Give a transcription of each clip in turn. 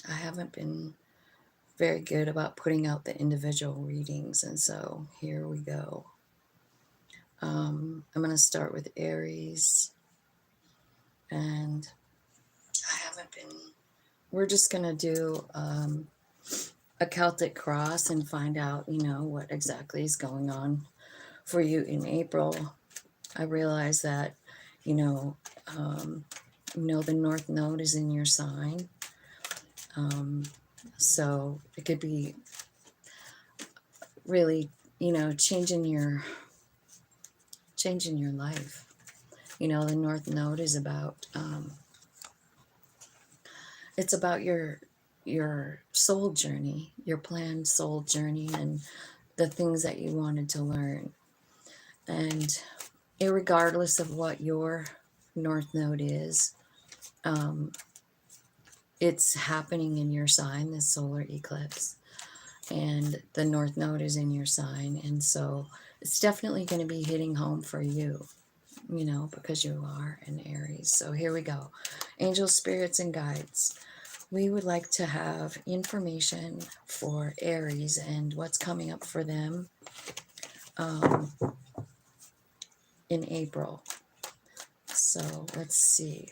I haven't been very good about putting out the individual readings, and so here we go. I'm going to start with Aries, and I haven't been. We're just going to do a Celtic cross and find out, what exactly is going on for you in April. I realize that, you know, the North Node is in your sign. So it could be really, changing your life. The North Node is about it's about your soul journey, your planned soul journey, and the things that you wanted to learn. And irregardless of what your North Node is, it's happening in your sign, this solar eclipse. And the North Node is in your sign. And so it's definitely going to be hitting home for you, because you are an Aries. So here we go. Angels, spirits, and guides. We would like to have information for Aries and what's coming up for them in April. So let's see.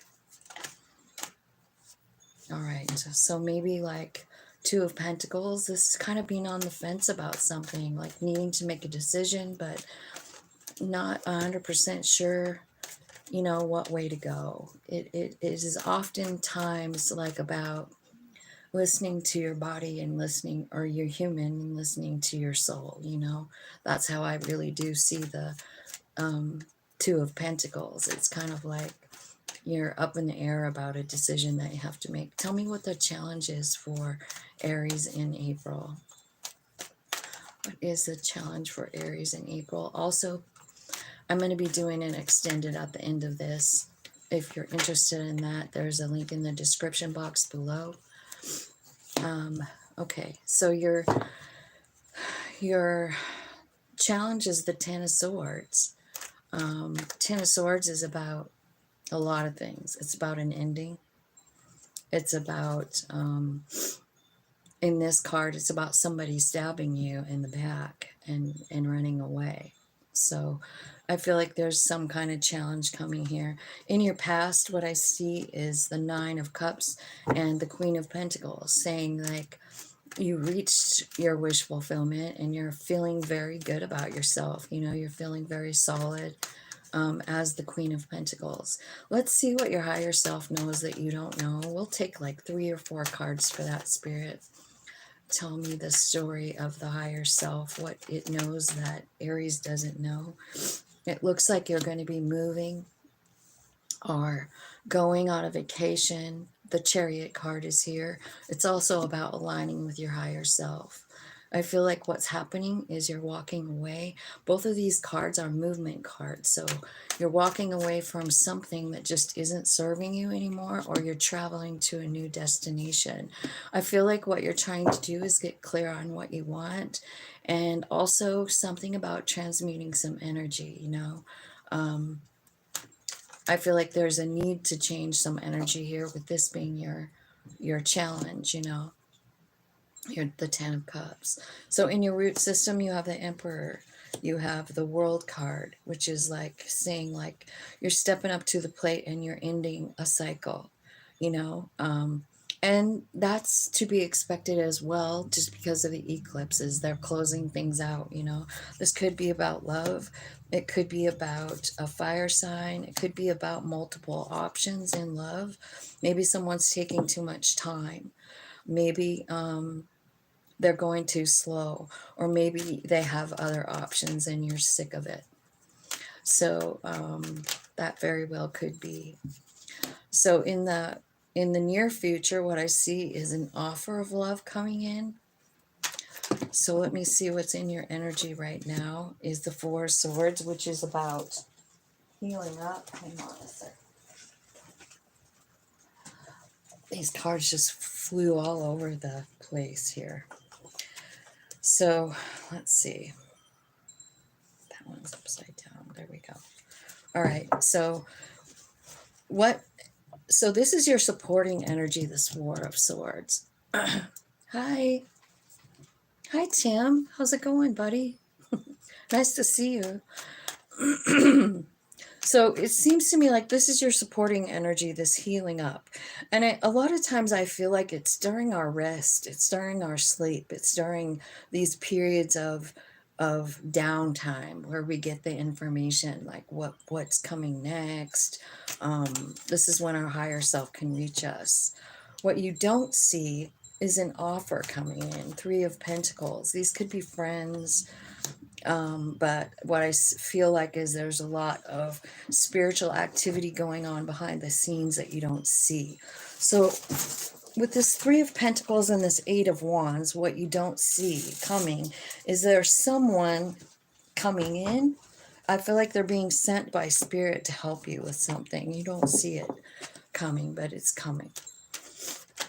All right. So maybe like Two of Pentacles. This is kind of being on the fence about something, like needing to make a decision, but not 100% sure, what way to go. It is oftentimes like about listening to your body and listening, or you're human and listening to your soul. That's how I really do see the Two of Pentacles. It's kind of like you're up in the air about a decision that you have to make. Tell me what the challenge is for Aries in April. What is the challenge for Aries in April? Also, I'm going to be doing an extended at the end of this. If you're interested in that, there's a link in the description box below. Okay, so your challenge is the Ten of Swords. Ten of Swords is about a lot of things. It's about an ending. It's about, in this card, it's about somebody stabbing you in the back and running away. So I feel like there's some kind of challenge coming here. In your past, what I see is the Nine of Cups and the Queen of Pentacles, saying like you reached your wish fulfillment and you're feeling very good about yourself. You're feeling very solid as the Queen of Pentacles. Let's see what your higher self knows that you don't know. We'll take like 3 or 4 cards for that, Spirit. Tell me the story of the higher self, what it knows that Aries doesn't know. It looks like you're going to be moving or going on a vacation. The Chariot card is here. It's also about aligning with your higher self. I feel like what's happening is you're walking away. Both of these cards are movement cards. So you're walking away from something that just isn't serving you anymore, or you're traveling to a new destination. I feel like what you're trying to do is get clear on what you want, and also something about transmuting some energy, I feel like there's a need to change some energy here with this being your challenge, You're the Ten of Cups. So in your root system, you have the Emperor. You have the World card, which is like saying like you're stepping up to the plate and you're ending a cycle, you know. And that's to be expected as well, just because of the eclipses. They're closing things out, This could be about love. It could be about a fire sign. It could be about multiple options in love. Maybe someone's taking too much time. Maybe they're going too slow, or maybe they have other options and you're sick of it. So that very well could be. So in the near future, what I see is an offer of love coming in. So let me see what's in your energy right now. Is the Four of Swords, which is about healing up. Hang on a sec. These cards just flew all over the place here. So let's see. That one's upside down. There we go. All right. So this is your supporting energy, this Four of Swords. Hi. Hi, Tim. How's it going, buddy? Nice to see you. So it seems to me like this is your supporting energy, this healing up. And a lot of times I feel like it's during our rest, it's during our sleep, it's during these periods of downtime where we get the information like what's coming next. This is when our higher self can reach us. What you don't see is an offer coming in. Three of Pentacles. These could be friends, but what I feel like is there's a lot of spiritual activity going on behind the scenes that you don't see. So with this Three of Pentacles and this Eight of Wands, what you don't see coming is there's someone coming in. I feel like they're being sent by spirit to help you with something. You don't see it coming, but it's coming.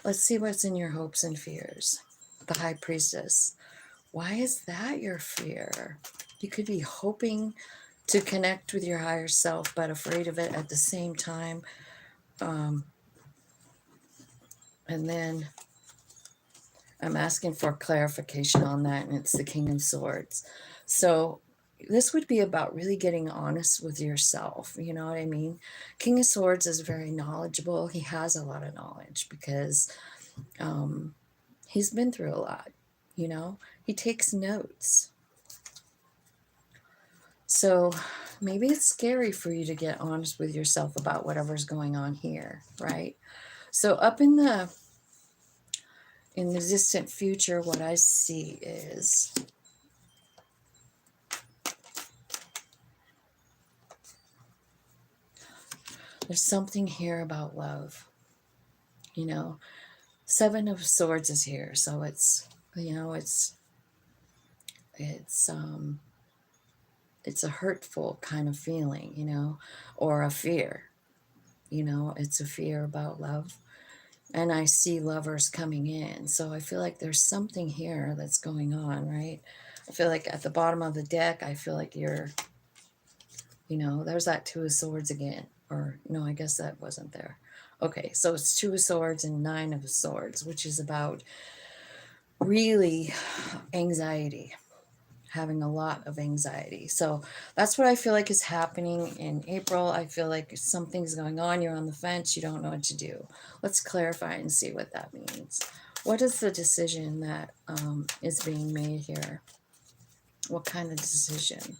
Let's see what's in your hopes and fears. The High Priestess. Why is that your fear? You could be hoping to connect with your higher self, but afraid of it at the same time. And then I'm asking for clarification on that, and it's the King of Swords. So this would be about really getting honest with yourself. You know what I mean? King of Swords is very knowledgeable. He has a lot of knowledge because he's been through a lot. You know, he takes notes. So maybe it's scary for you to get honest with yourself about whatever's going on here, right? So up in the distant future, what I see is there's something here about love. You know, Seven of Swords is here, so it's, you know, it's a hurtful kind of feeling, you know, or a fear. You know, it's a fear about love. And I see lovers coming in. So I feel like there's something here that's going on, right? I feel like at the bottom of the deck, I feel like you're, you know, there's that Two of Swords again. Or no, I guess that wasn't there. Okay, so it's Two of Swords and Nine of Swords, which is about really anxiety, having a lot of anxiety. So that's what I feel like is happening in April. I feel like something's going on. You're on the fence. You don't know what to do. Let's clarify and see what that means. What is the decision that is being made here? What kind of decision?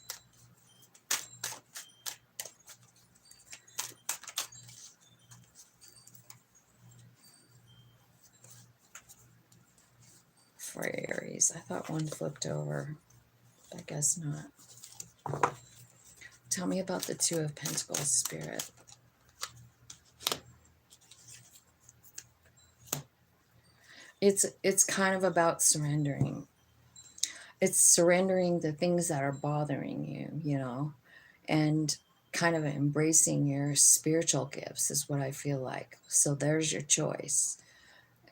For Aries. I thought one flipped over. I guess not. Tell me about the Two of Pentacles, Spirit. It's kind of about surrendering. It's surrendering the things that are bothering you, you know, and kind of embracing your spiritual gifts is what I feel like. So there's your choice.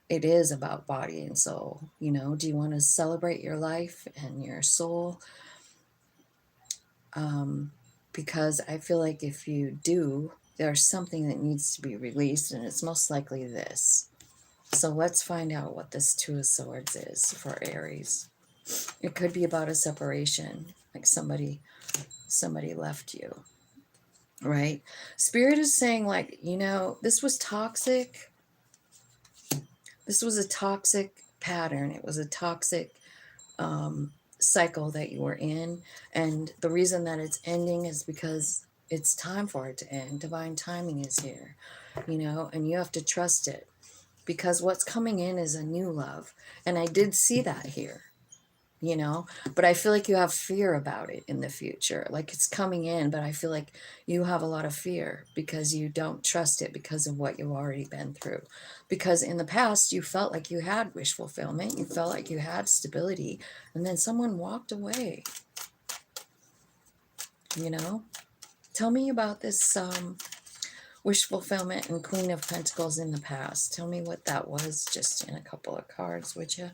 It is about body and soul. You know, do you want to celebrate your life and your soul? Because I feel like if you do, there's something that needs to be released, and it's most likely this. So let's find out what this Two of Swords is for Aries. It could be about a separation, like somebody left you, right? Spirit is saying, like, you know, this was toxic. This was a toxic pattern. It was a toxic cycle that you were in. And the reason that it's ending is because it's time for it to end. Divine timing is here, you know, and you have to trust it because what's coming in is a new love. And I did see that here, you know, but I feel like you have fear about it in the future. Like it's coming in, but I feel like you have a lot of fear because you don't trust it because of what you've already been through. Because in the past, you felt like you had wish fulfillment, you felt like you had stability, and then someone walked away, you know. Tell me about this wish fulfillment and Queen of Pentacles in the past. Tell me what that was just in a couple of cards, would you?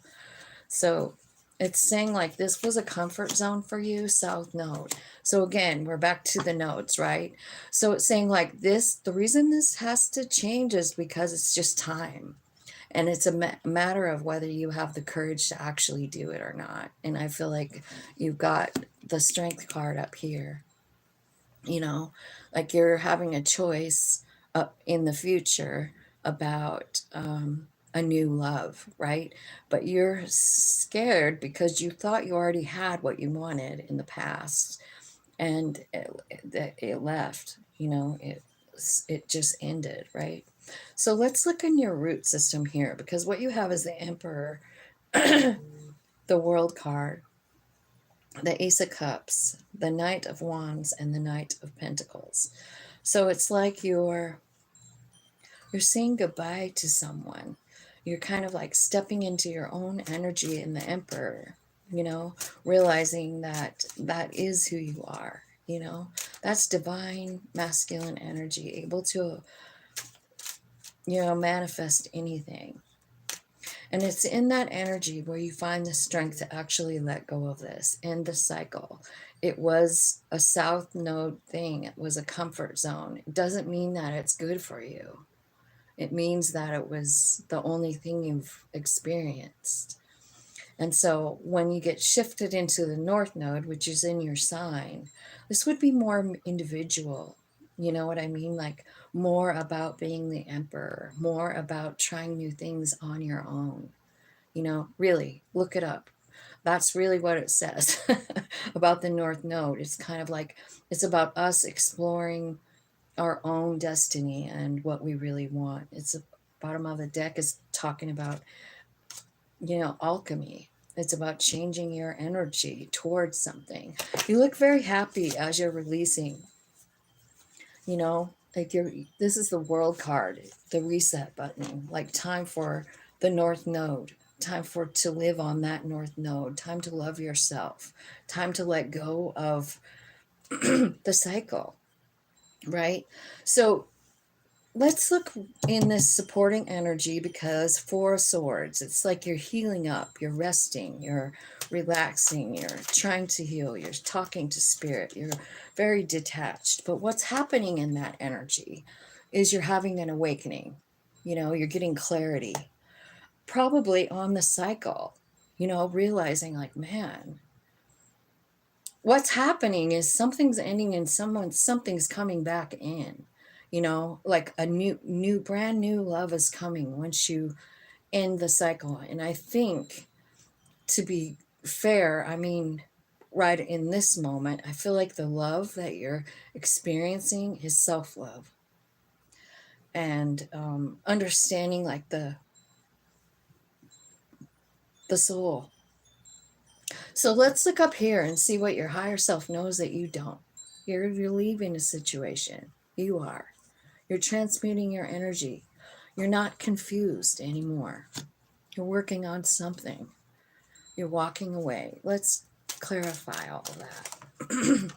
So it's saying like this was a comfort zone for you, South Node. So again, we're back to the nodes, right? So it's saying like this, the reason this has to change is because it's just time. And it's a matter of whether you have the courage to actually do it or not. And I feel like you've got the strength card up here, you know, like you're having a choice in the future about a new love, right? But you're scared because you thought you already had what you wanted in the past, and it left, you know, it just ended, right? So let's look in your root system here, because what you have is the Emperor, the World card, the Ace of Cups, the Knight of Wands, and the Knight of Pentacles. So it's like you're saying goodbye to someone. You're kind of like stepping into your own energy in the Emperor, you know, realizing that that is who you are, you know. That's divine masculine energy, able to, you know, manifest anything. And it's in that energy where you find the strength to actually let go of this, end the cycle. It was a south node thing. It was a comfort zone. It doesn't mean that it's good for you. It means that it was the only thing you've experienced. And so when you get shifted into the north node, which is in your sign, this would be more individual. You know what I mean? Like more about being the emperor, more about trying new things on your own. You know, really, look it up. That's really what it says about the north node. It's kind of like it's about us exploring our own destiny and what we really want. It's the bottom of the deck is talking about, you know, alchemy. It's about changing your energy towards something. You look very happy as you're releasing, you know, like this is the world card, the reset button, like time for the north node, time for to live on that north node, time to love yourself, time to let go of the cycle, right? So let's look in this supporting energy, because Four of Swords, it's like you're healing up, you're resting, you're relaxing, you're trying to heal, you're talking to spirit, you're very detached. But what's happening in that energy is you're having an awakening. You know, you're getting clarity, probably on the cycle, you know, realizing like, man, what's happening is something's ending and something's coming back in, you know, like a new brand new love is coming once you end the cycle. And I think, to be fair, I mean, right in this moment, I feel like the love that you're experiencing is self-love, and understanding like the soul. So let's look up here and see what your higher self knows that you don't. You're leaving a situation. You are. You're transmuting your energy. You're not confused anymore. You're working on something. You're walking away. Let's clarify all of that.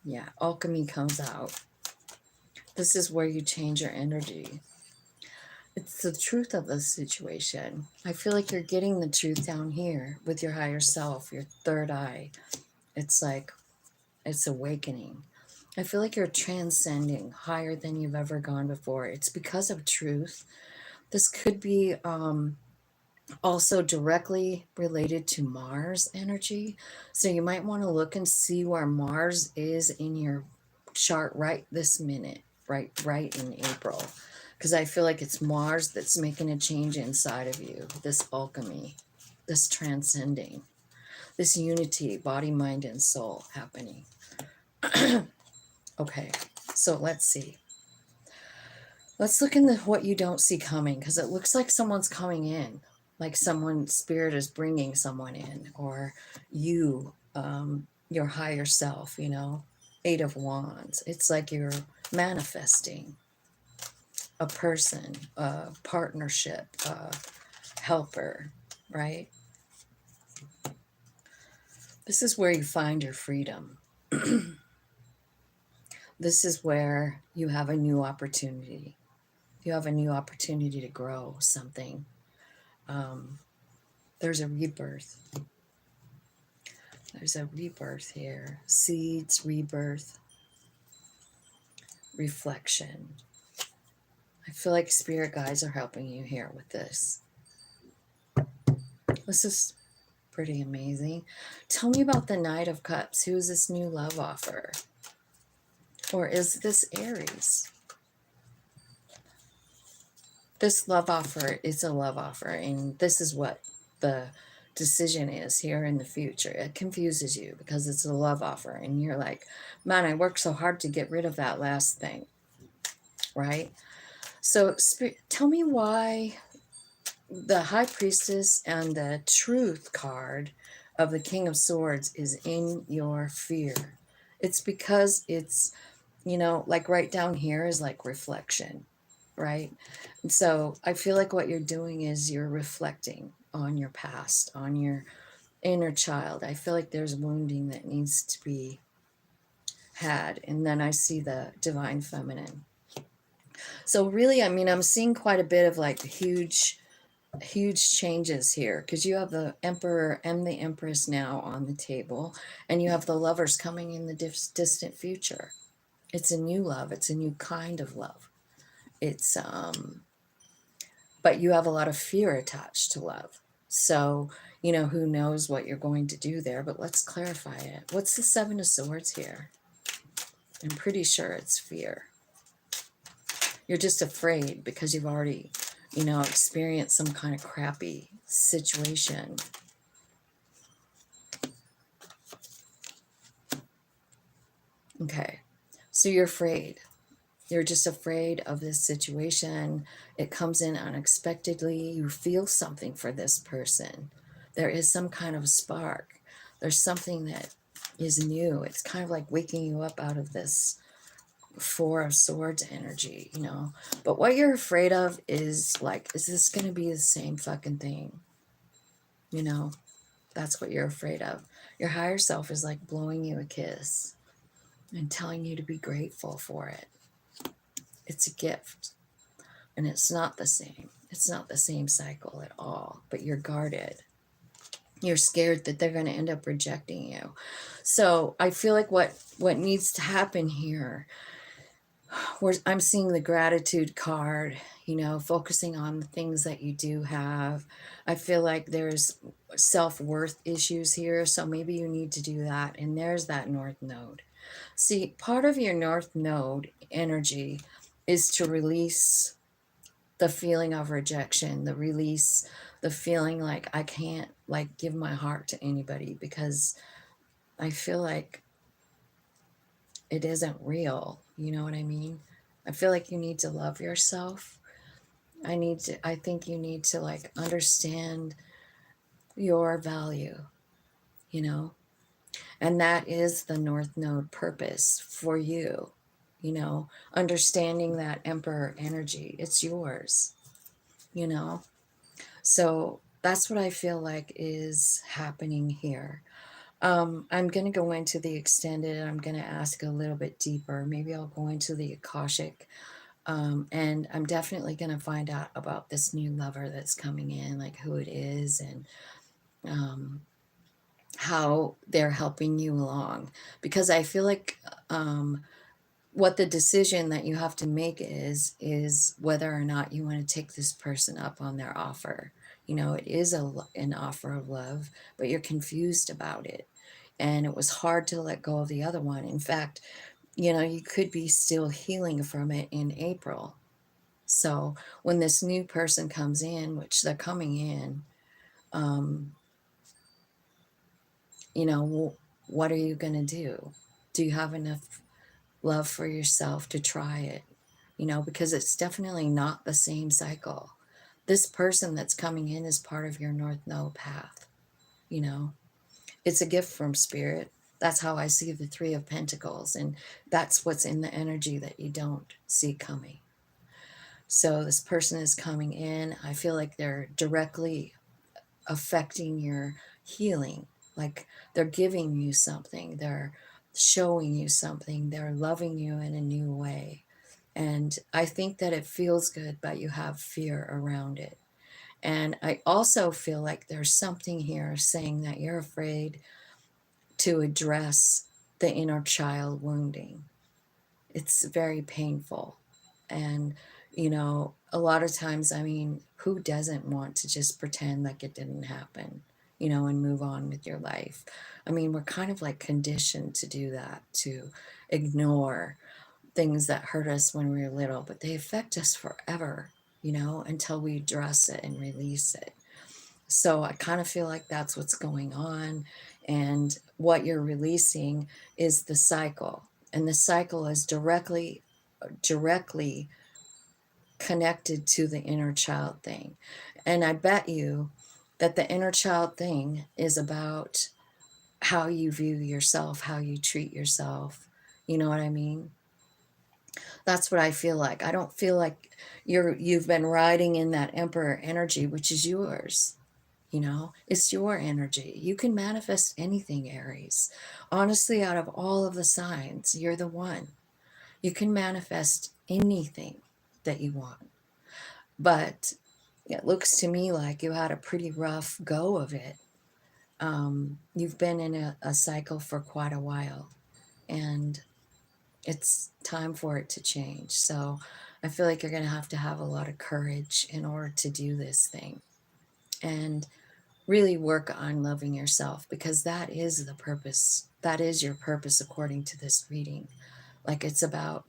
Yeah, alchemy comes out. This is where you change your energy. It's the truth of the situation. I feel like you're getting the truth down here with your higher self, your third eye. It's like, it's awakening. I feel like you're transcending higher than you've ever gone before. It's because of truth. This could be also directly related to Mars energy. So you might want to look and see where Mars is in your chart right this minute, right in April. Because I feel like it's Mars that's making a change inside of you, this alchemy, this transcending, this unity, body, mind, and soul happening. Okay, so let's see. Let's look in what you don't see coming, because it looks like someone's coming in, like someone, spirit is bringing someone in, or you, your higher self, you know, Eight of Wands. It's like you're manifesting a person, a partnership, a helper, right? This is where you find your freedom. This is where you have a new opportunity. You have a new opportunity to grow something. There's a rebirth. There's a rebirth here. Seeds, rebirth, reflection. I feel like spirit guides are helping you here with this. This is pretty amazing. Tell me about the Knight of Cups. Who is this new love offer? Or is this Aries? This love offer is a love offer, and this is what the decision is here in the future. It confuses you because it's a love offer, and you're like, man, I worked so hard to get rid of that last thing, right? So tell me why the High Priestess and the Truth card of the King of Swords is in your fear. It's because it's, you know, like right down here is like reflection, right? And so I feel like what you're doing is you're reflecting on your past, on your inner child. I feel like there's wounding that needs to be had. And then I see the divine feminine. So really, I mean, I'm seeing quite a bit of like huge changes here, because you have the Emperor and the Empress now on the table, and you have the Lovers coming in the distant future. It's a new love. It's a new kind of love. It's but you have a lot of fear attached to love. So, you know, who knows what you're going to do there, but let's clarify it. What's the Seven of Swords here? I'm pretty sure it's fear. You're just afraid because you've already, you know, experienced some kind of crappy situation. Okay, so you're afraid. You're just afraid of this situation. It comes in unexpectedly. You feel something for this person. There is some kind of spark. There's something that is new. It's kind of like waking you up out of this Four of Swords energy, you know. But what you're afraid of is like, is this going to be the same fucking thing? You know, that's what you're afraid of. Your higher self is like blowing you a kiss and telling you to be grateful for it. It's a gift, and it's not the same. It's not the same cycle at all, but you're guarded. You're scared that they're going to end up rejecting you. So I feel like what needs to happen here, where I'm seeing the gratitude card, you know, focusing on the things that you do have. I feel like there's self-worth issues here, so maybe you need to do that. And there's that North Node. See, part of your North Node energy is to release the feeling of rejection, the feeling like I can't like give my heart to anybody because I feel like it isn't real. You know what I mean? I feel like you need to love yourself. I think you need to like understand your value, you know? And that is the North Node purpose for you, you know, understanding that Emperor energy. It's yours, you know? So that's what I feel like is happening here. I'm going to go into the extended. I'm going to ask a little bit deeper. Maybe I'll go into the Akashic. And I'm definitely going to find out about this new lover that's coming in, like who it is and how they're helping you along. Because I feel like what the decision that you have to make is whether or not you want to take this person up on their offer. You know, it is an offer of love, but you're confused about it. And it was hard to let go of the other one. In fact, you know, you could be still healing from it in April. So when this new person comes in, which they're coming in, you know, what are you going to do? Do you have enough love for yourself to try it? You know, because it's definitely not the same cycle. This person that's coming in is part of your North Node path. You know, it's a gift from spirit. That's how I see the Three of Pentacles. And that's what's in the energy that you don't see coming. So this person is coming in. I feel like they're directly affecting your healing. Like they're giving you something. They're showing you something. They're loving you in a new way. And I think that it feels good, but you have fear around it. And I also feel like there's something here saying that you're afraid to address the inner child wounding. It's very painful. And You know, a lot of times, I mean, who doesn't want to just pretend like it didn't happen, you know, and move on with your life? I mean, we're kind of like conditioned to do that, to ignore things that hurt us when we were little, but they affect us forever, you know, until we address it and release it. So I kind of feel like that's what's going on. And what you're releasing is the cycle. And the cycle is directly connected to the inner child thing. And I bet you that the inner child thing is about how you view yourself, how you treat yourself. You know what I mean? That's what I feel like. I don't feel like you've been riding in that emperor energy, which is yours. You know, it's your energy. You can manifest anything, Aries. Honestly, out of all of the signs, you're the one. You can manifest anything that you want. But it looks to me like you had a pretty rough go of it. You've been in a cycle for quite a while, and it's time for it to change. So I feel like you're going to have a lot of courage in order to do this thing. And really work on loving yourself, because that is the purpose. That is your purpose, according to this reading. Like, it's about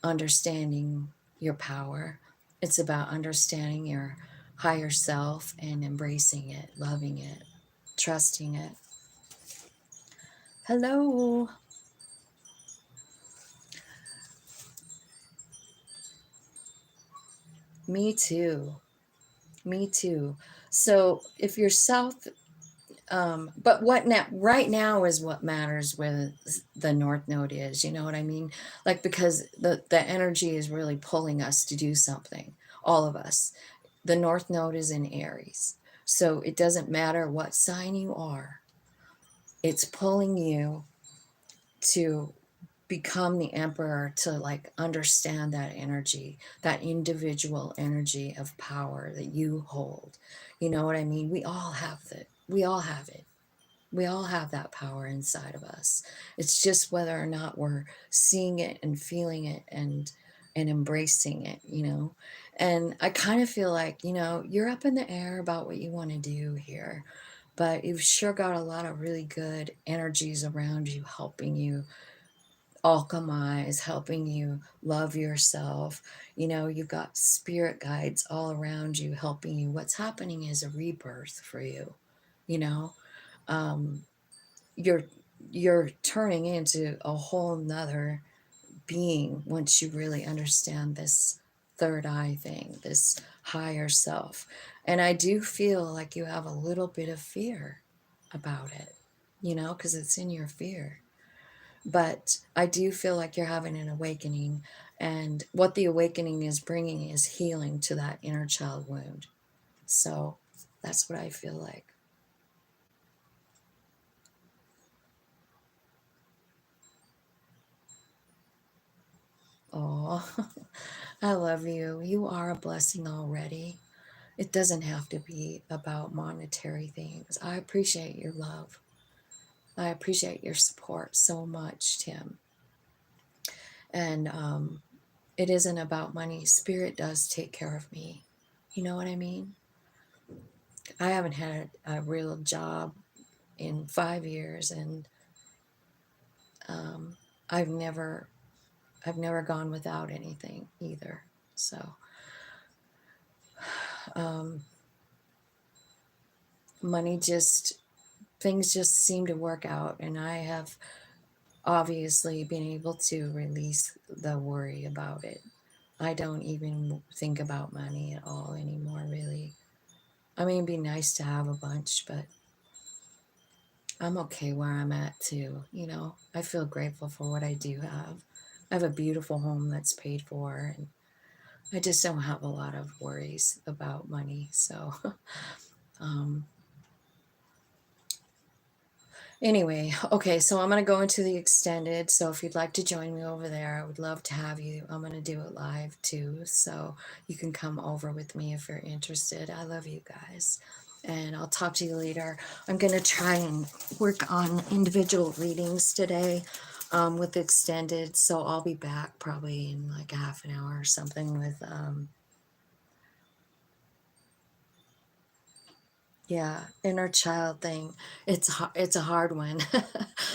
understanding your power, it's about understanding your higher self and embracing it, loving it, trusting it. Hello. Me too. Me too. So if you're south, but what now, right now, is what matters where the north node is, you know what I mean? Like, because the energy is really pulling us to do something, all of us. The north node is in Aries, so it doesn't matter what sign you are, it's pulling you to become the emperor, to like understand that energy, that individual energy of power that you hold. You know what I mean? We all have it. We all have that power inside of us. It's just whether or not we're seeing it and feeling it and embracing it, you know. And I kind of feel like, you know, you're up in the air about what you want to do here, but you've sure got a lot of really good energies around you, helping you alchemize, helping you love yourself. You know, you've got spirit guides all around you helping you. What's happening is a rebirth for you, you know. um, you're you're turning into a whole nother being once you really understand this third eye thing, this higher self. And I do feel like you have a little bit of fear about it, you know, because it's in your fear. But I do feel like you're having an awakening, and what the awakening is bringing is healing to that inner child wound. So that's what I feel like. Oh, I love you. You are a blessing already. It doesn't have to be about monetary things. I appreciate your love. I appreciate your support so much, Tim. And it isn't about money. Spirit does take care of me. You know what I mean? I haven't had a real job in 5 years, and um, I've never, I've never gone without anything either. So um, money just, things just seem to work out, and I have obviously been able to release the worry about it. I don't even think about money at all anymore, really. I mean, it'd be nice to have a bunch, but I'm okay where I'm at too. You know, I feel grateful for what I do have. I have a beautiful home that's paid for, and I just don't have a lot of worries about money. So, um, anyway, okay, so I'm going to go into the extended. So if you'd like to join me over there, I would love to have you. I'm going to do it live too. So you can come over with me if you're interested. I love you guys. And I'll talk to you later. I'm going to try and work on individual readings today with extended. So I'll be back probably in like a half an hour or something with, yeah, inner child thing. It's a hard one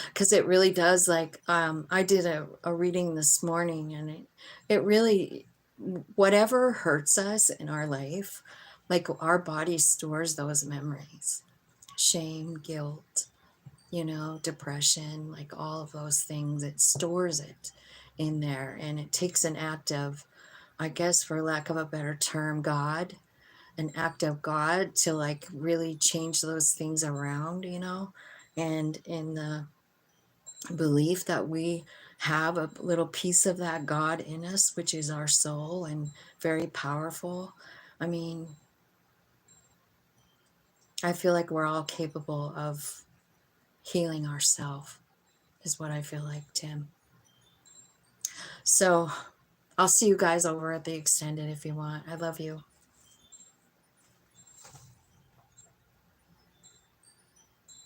because it really does. Like, I did a reading this morning, and it really, whatever hurts us in our life, like our body stores those memories, shame, guilt, depression, like all of those things. It stores it in there, and it takes an act of, I guess, for lack of a better term, God, an act of God to like really change those things around, and in the belief that we have a little piece of that God in us, which is our soul and very powerful. I mean, I feel like we're all capable of healing ourselves, is what I feel like, Tim. So I'll see you guys over at the extended if you want. I love you.